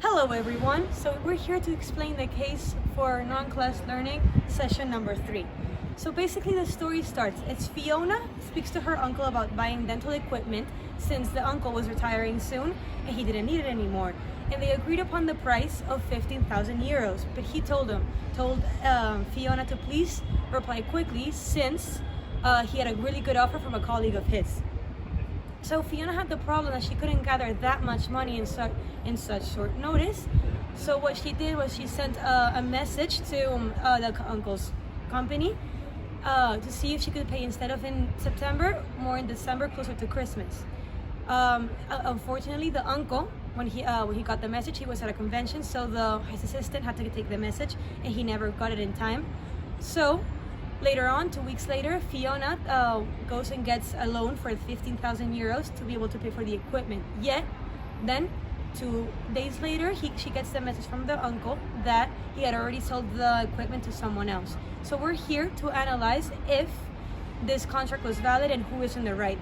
Hello everyone, so we're here to explain the case for non-class learning session number 3. So basically the story starts, it's Fiona speaks to her uncle about buying dental equipment since the uncle was retiring soon and he didn't need it anymore. And they agreed upon the price of 15,000 euros, but he told Fiona to please reply quickly since he had a really good offer from a colleague of his. So Fiona had the problem that she couldn't gather that much money in such short notice. So what she did was she sent a message to the uncle's company to see if she could pay instead of in September, more in December, closer to Christmas. Unfortunately, the uncle, when he got the message, he was at a convention, so his assistant had to take the message, and he never got it in time. So later on, 2 weeks later, Fiona goes and gets a loan for 15,000 euros to be able to pay for the equipment. Yet, then 2 days later, she gets the message from the uncle that he had already sold the equipment to someone else. So we're here to analyze if this contract was valid and who is in the right.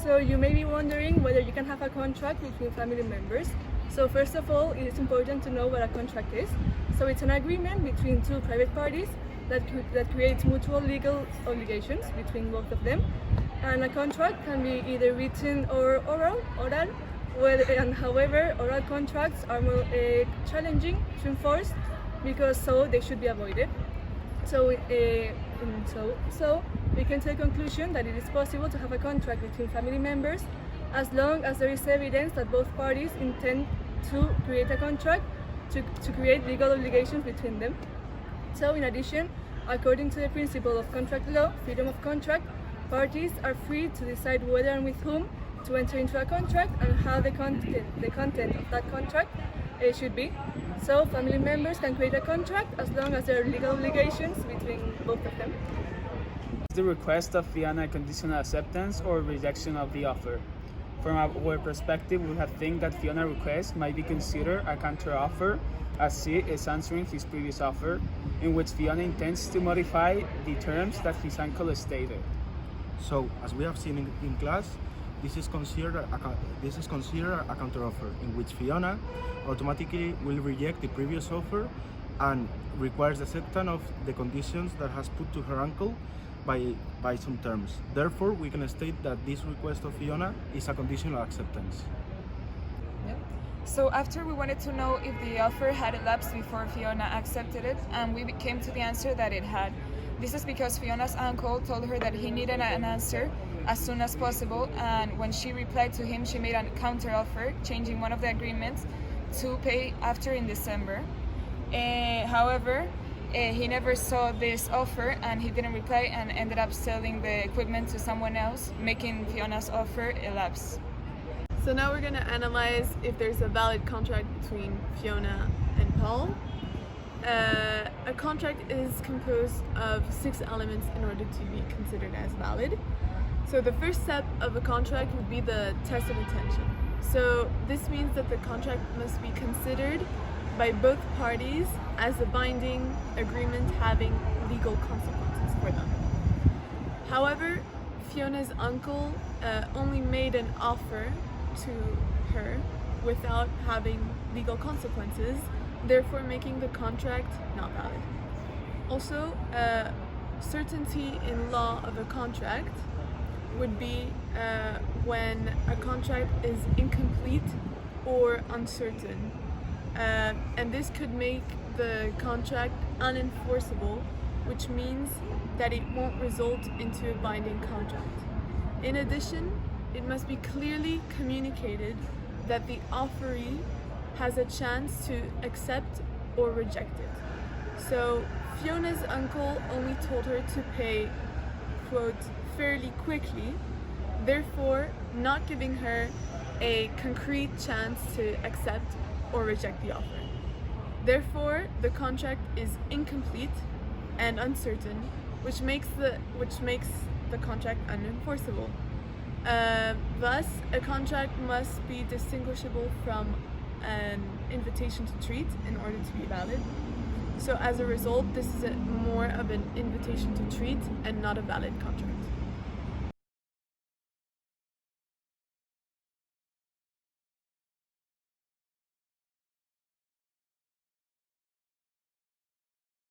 So you may be wondering whether you can have a contract between family members. So first of all, it is important to know what a contract is. So it's an agreement between two private parties that creates mutual legal obligations between both of them. And a contract can be either written or oral. And however, oral contracts are more challenging to enforce because they should be avoided. So we can take a conclusion that it is possible to have a contract between family members as long as there is evidence that both parties intend to create a contract to create legal obligations between them. So in addition, according to the principle of contract law, freedom of contract, parties are free to decide whether and with whom to enter into a contract and how the content of that contract should be. So family members can create a contract as long as there are legal obligations between both of them. Is the request of Fiona a conditional acceptance or rejection of the offer? From our perspective, we have think that Fiona's request might be considered a counteroffer, as she is answering his previous offer, in which Fiona intends to modify the terms that his uncle stated. So, as we have seen in class, this is considered a counteroffer, in which Fiona automatically will reject the previous offer and requires acceptance of the conditions that has put to her uncle by some terms. Therefore, we can state that this request of Fiona is a conditional acceptance. So after we wanted to know if the offer had elapsed before Fiona accepted it, and we came to the answer that it had. This is because Fiona's uncle told her that he needed an answer as soon as possible, and when she replied to him, she made a counteroffer, changing one of the agreements to pay after in December. However, he never saw this offer and he didn't reply and ended up selling the equipment to someone else, making Fiona's offer elapse. So now we're going to analyze if there's a valid contract between Fiona and Paul. A contract is composed of 6 elements in order to be considered as valid. So the first step of a contract would be the test of intention. So this means that the contract must be considered by both parties as a binding agreement having legal consequences for them. However, Fiona's uncle only made an offer to her without having legal consequences, therefore making the contract not valid. Also, certainty in law of a contract would be when a contract is incomplete or uncertain. And this could make the contract unenforceable, which means that it won't result into a binding contract. In addition, it must be clearly communicated that the offeree has a chance to accept or reject it. So Fiona's uncle only told her to pay, quote, fairly quickly, therefore not giving her a concrete chance to accept or reject the offer. Therefore, the contract is incomplete and uncertain, which makes the contract unenforceable. Thus, a contract must be distinguishable from an invitation to treat in order to be valid. So as a result, this is more of an invitation to treat and not a valid contract.